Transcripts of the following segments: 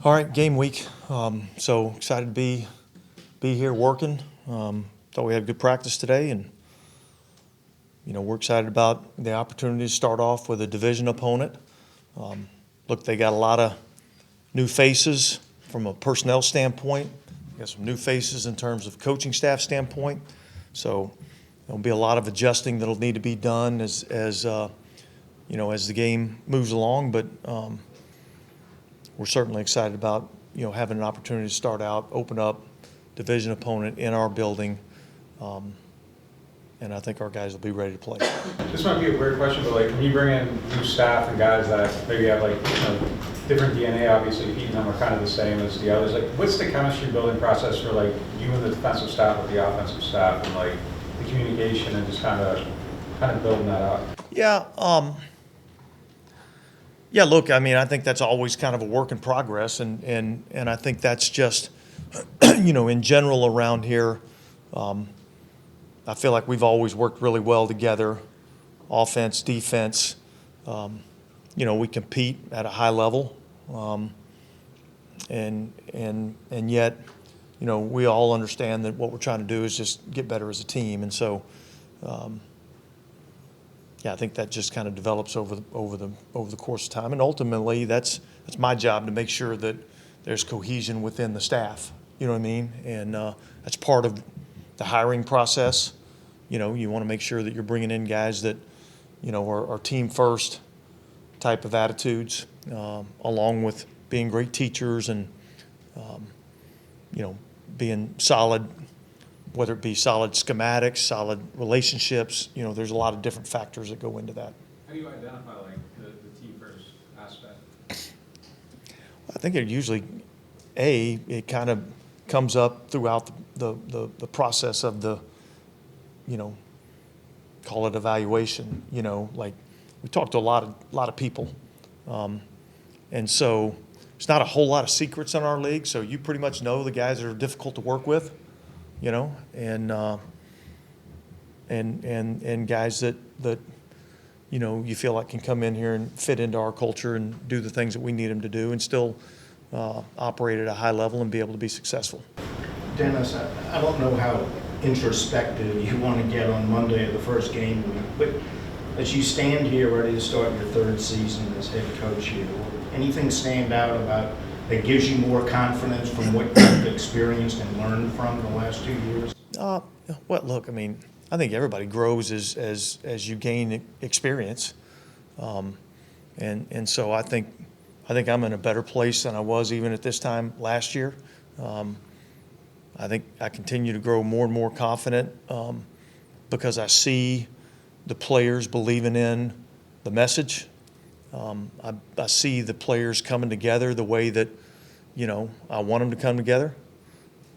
All right, game week. So excited to be here working. Thought we had a good practice today, and we're excited about the opportunity to start off with a division opponent. Look, they got a lot of new faces from a personnel standpoint. They got some new faces in terms of coaching staff standpoint. So there'll be a lot of adjusting that'll need to be done as the game moves along. But we're certainly excited about having an opportunity to start out, open up division opponent in our building, and I think our guys will be ready to play. This might be a weird question, but when you bring in new staff and guys that maybe have different DNA, obviously each of them are kind of the same as the others. What's the chemistry building process for you and the defensive staff with the offensive staff, and the communication and just kind of building that out? Yeah, look, I think that's always kind of a work in progress, and I think that's just, in general around here, I feel like we've always worked really well together, offense, defense. We compete at a high level, and yet, we all understand that what we're trying to do is just get better as a team, and so. I think that just kind of develops over the course of time, and ultimately that's my job to make sure that there's cohesion within the staff. You know what I mean? And that's part of the hiring process. You want to make sure that you're bringing in guys that are team first type of attitudes, along with being great teachers and being solid. Whether it be solid schematics, solid relationships, there's a lot of different factors that go into that. How do you identify the team first aspect? I think it kind of comes up throughout the process of the, call it evaluation. We talk to a lot of people, and so there's not a whole lot of secrets in our league. So you pretty much know the guys that are difficult to work with. And guys that you feel like can come in here and fit into our culture and do the things that we need them to do and still operate at a high level and be able to be successful. Dennis, I don't know how introspective you want to get on Monday of the first game week, but as you stand here ready to start your third season as head coach here, anything stand out about that gives you more confidence from what you've experienced and learned from the last 2 years? Look, I think everybody grows as you gain experience, and so I think I'm in a better place than I was even at this time last year. I think I continue to grow more and more confident because I see the players believing in the message. I see the players coming together the way that, I want them to come together.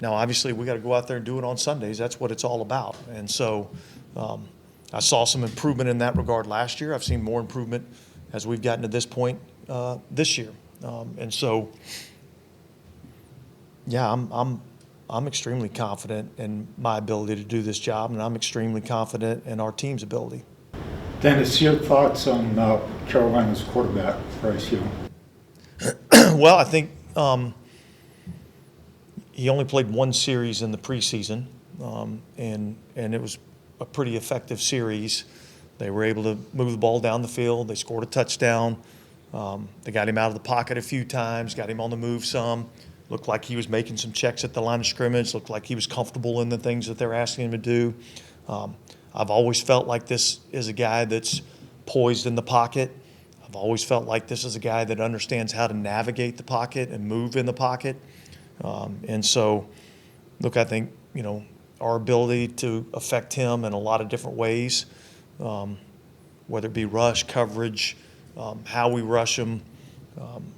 Now, obviously, we got to go out there and do it on Sundays. That's what it's all about. And so I saw some improvement in that regard last year. I've seen more improvement as we've gotten to this point this year. And so, I'm extremely confident in my ability to do this job, and I'm extremely confident in our team's ability. Dennis, your thoughts on Carolina's quarterback, Bryce Young? Well, I think he only played one series in the preseason, and it was a pretty effective series. They were able to move the ball down the field. They scored a touchdown. They got him out of the pocket a few times, got him on the move some. Looked like he was making some checks at the line of scrimmage. Looked like he was comfortable in the things that they're asking him to do. I've always felt like this is a guy that's poised in the pocket. I've always felt like this is a guy that understands how to navigate the pocket and move in the pocket. And so, look, I think, our ability to affect him in a lot of different ways, whether it be rush, coverage, how we rush him,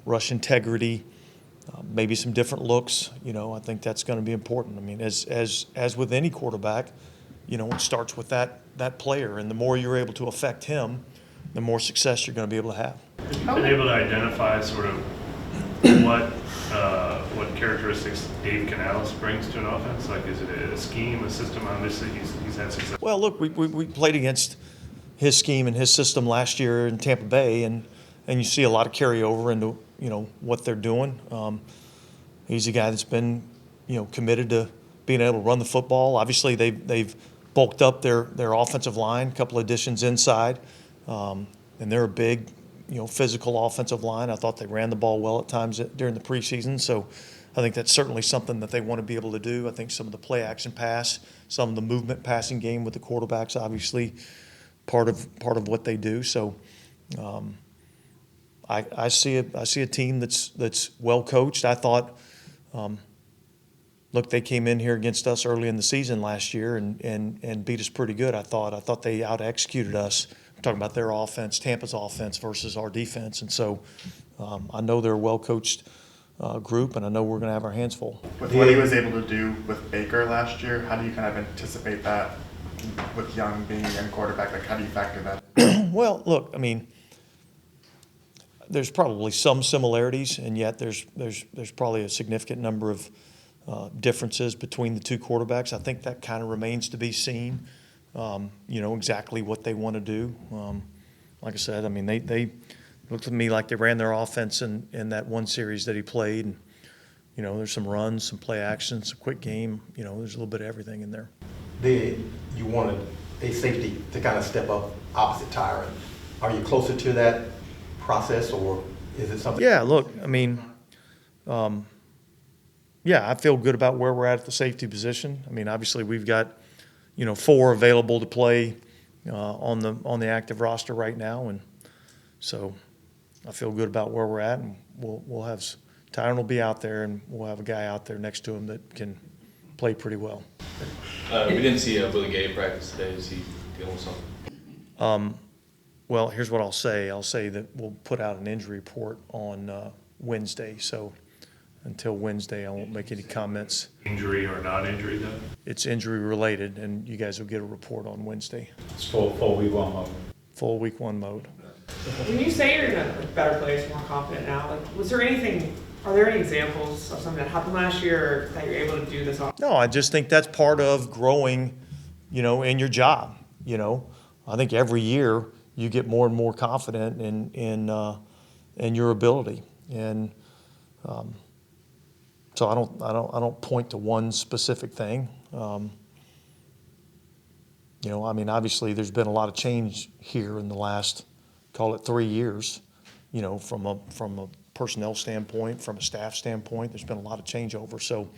rush integrity, maybe some different looks, I think that's going to be important. As with any quarterback, it starts with that player, and the more you're able to affect him, the more success you're going to be able to have. Have you been able to identify sort of what characteristics Dave Canales brings to an offense? Is it a scheme, a system? Obviously, he's had success. Well, look, we played against his scheme and his system last year in Tampa Bay, and you see a lot of carryover into what they're doing. He's a guy that's been, committed to being able to run the football. Obviously, they've bulked up their offensive line, a couple additions inside, and they're a big, physical offensive line. I thought they ran the ball well at times during the preseason, so I think that's certainly something that they want to be able to do. I think some of the play action pass, some of the movement passing game with the quarterbacks, obviously part of what they do. So I see a team that's well coached. I thought, look, they came in here against us early in the season last year and beat us pretty good. I thought they out executed us. I'm talking about their offense, Tampa's offense versus our defense, and so I know they're a well coached group, and I know we're going to have our hands full. With what he was able to do with Baker last year, how do you kind of anticipate that with Young being a young quarterback? Like, how do you factor that in? Well, look, I mean, there's probably some similarities, and yet there's probably a significant number of differences between the two quarterbacks. I think that kind of remains to be seen, exactly what they want to do. Like I said, I mean, they looked to me like they ran their offense in that one series that he played. And, there's some runs, some play action, some quick game. There's a little bit of everything in there. You wanted a safety to kind of step up opposite Tyron. Are you closer to that process, or is it something? Yeah, look, I mean, I feel good about where we're at the safety position. I mean, obviously we've got, 4 available to play on the active roster right now, and so I feel good about where we're at, and we'll have Tyron will be out there, and we'll have a guy out there next to him that can play pretty well. We didn't see Willie Gay practice today. Is he dealing with something? Well, here's what I'll say. I'll say that we'll put out an injury report on Wednesday. So until Wednesday, I won't make any comments. Injury or non-injury, though? It's injury related, and you guys will get a report on Wednesday. It's full week one mode. Full week 1 mode. When you say you're in a better place, more confident now, are there any examples of something that happened last year or that you're able to do this on? No, I just think that's part of growing, in your job. I think every year you get more and more confident in your ability, and so I don't point to one specific thing. I mean, obviously there's been a lot of change here in the last, call it 3 years. From a personnel standpoint, from a staff standpoint, there's been a lot of changeover. So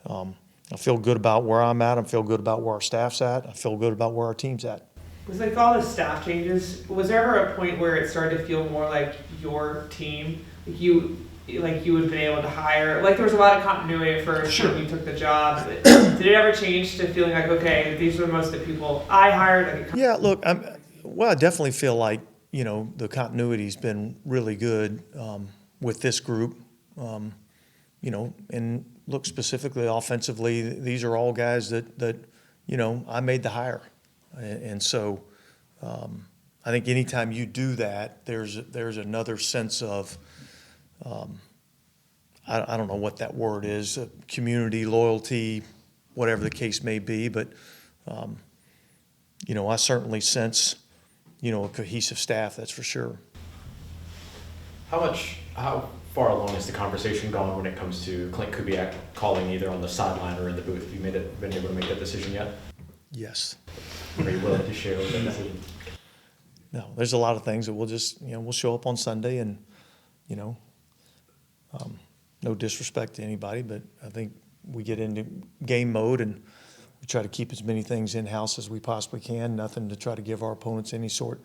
I feel good about where I'm at. I feel good about where our staff's at. I feel good about where our team's at. With all the staff changes, was there ever a point where it started to feel more like your team? You would have been able to hire, there was a lot of continuity at first when you took the job. Did it ever change to feeling like, okay, these are most of the people I hired? Yeah, look, I definitely feel like, the continuity's been really good with this group. And look, specifically offensively, these are all guys that I made the hire. And so I think anytime you do that, there's another sense of, I don't know what that word is, community, loyalty, whatever the case may be. But, I certainly sense, a cohesive staff, that's for sure. How far along is the conversation gone when it comes to Clint Kubiak calling either on the sideline or in the booth? Have you been able to make that decision yet? Yes. Are you willing to share with that decision? No, there's a lot of things that we'll just, we'll show up on Sunday and, no disrespect to anybody, but I think we get into game mode and we try to keep as many things in-house as we possibly can, nothing to try to give our opponents any sort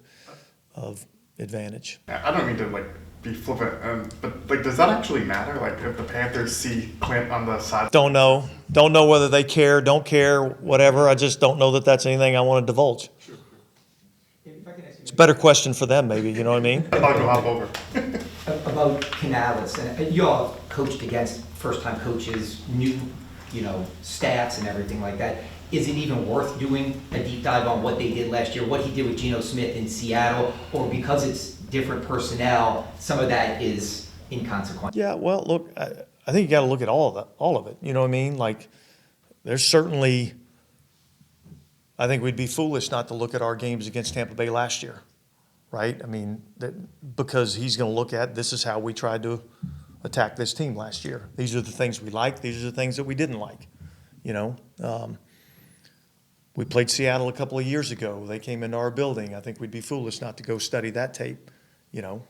of advantage. I don't mean to be flippant, but does that actually matter? If the Panthers see Clint on the side? Don't know whether they care, don't care, whatever. I just don't know that that's anything I want to divulge. Sure. It's a better question for them, maybe. You know what I mean? I'll go hop over. About Canales, and you all have coached against first-time coaches, new, stats and everything like that. Is it even worth doing a deep dive on what they did last year, what he did with Geno Smith in Seattle, or because it's different personnel, some of that is inconsequential? Yeah, well, look, I think you got to look at all of it. You know what I mean? There's certainly, I think we'd be foolish not to look at our games against Tampa Bay last year. right? I mean, because he's going to look at, this is how we tried to attack this team last year. These are the things we liked. These are the things that we didn't like. You know, we played Seattle a couple of years ago. They came into our building. I think we'd be foolish not to go study that tape. You know,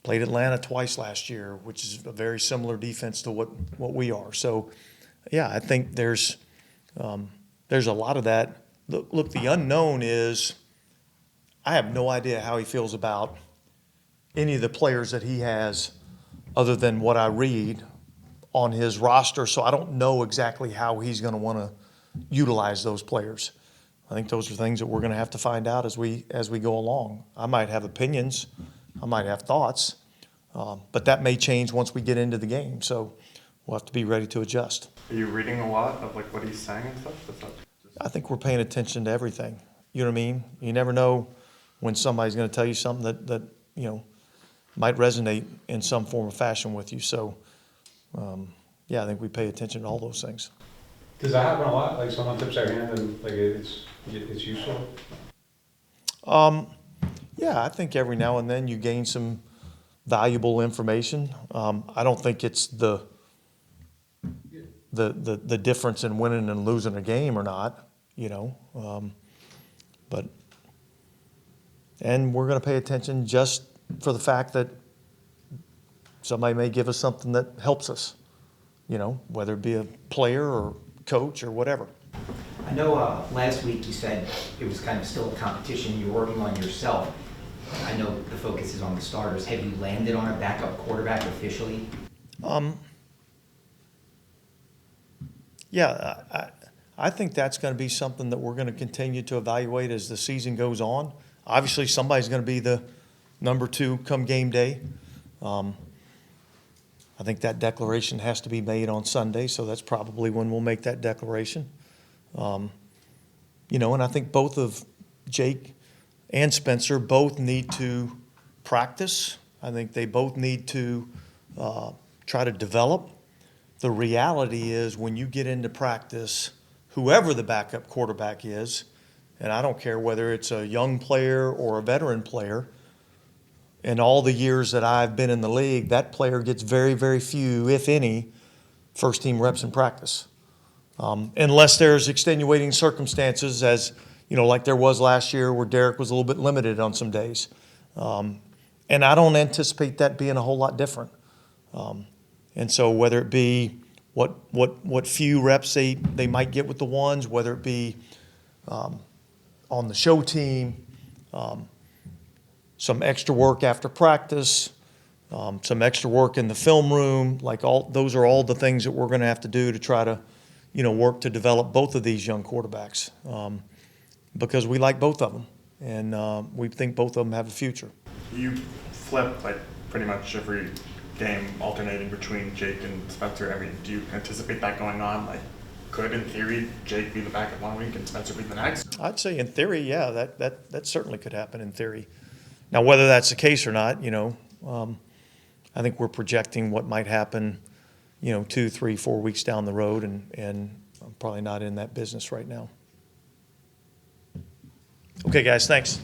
played Atlanta twice last year, which is a very similar defense to what we are. So, yeah, I think there's a lot of that. Look, the unknown is I have no idea how he feels about any of the players that he has other than what I read on his roster, so I don't know exactly how he's going to want to utilize those players. I think those are things that we're going to have to find out as we go along. I might have opinions, I might have thoughts, but that may change once we get into the game, so we'll have to be ready to adjust. Are you reading a lot of like what he's saying and stuff? I think we're paying attention to everything. You know what I mean? You never know when somebody's going to tell you something that you know might resonate in some form or fashion with you. So, yeah, I think we pay attention to all those things. Does that happen a lot? Like someone tips their hand and like it's useful? Yeah, I think every now and then you gain some valuable information. I don't think it's the difference in winning and losing a game or not, you know. And we're going to pay attention just for the fact that somebody may give us something that helps us, you know, whether it be a player or coach or whatever. I know last week you said it was kind of still a competition. You're working on yourself. I know the focus is on the starters. Have you landed on a backup quarterback officially? Yeah, I think that's going to be something that we're going to continue to evaluate as the season goes on. Obviously, somebody's going to be the number 2 come game day. I think that declaration has to be made on Sunday, so that's probably when we'll make that declaration. You know, and I think both of Jake and Spencer both need to practice. I think they both need to try to develop. The reality is when you get into practice, whoever the backup quarterback is, and I don't care whether it's a young player or a veteran player, in all the years that I've been in the league, that player gets very, very few, if any, first-team reps in practice. Unless there's extenuating circumstances, as you know, like there was last year where Derek was a little bit limited on some days. And I don't anticipate that being a whole lot different. And so whether it be what few reps they might get with the ones, whether it be on the show team, some extra work after practice, some extra work in the film room, like those are all the things that we're going to have to do to try to, you know, work to develop both of these young quarterbacks, because we like both of them and we think both of them have a future. You flip like pretty much every game, alternating between Jake and Spencer. I mean, do you anticipate that going on? Like, could in theory Jake be the backup one week and Spencer be the next? I'd say in theory, yeah, that certainly could happen in theory. Now, whether that's the case or not, you know, I think we're projecting what might happen, you know, 2, 3, 4 weeks down the road, and I'm probably not in that business right now. Okay, guys, thanks.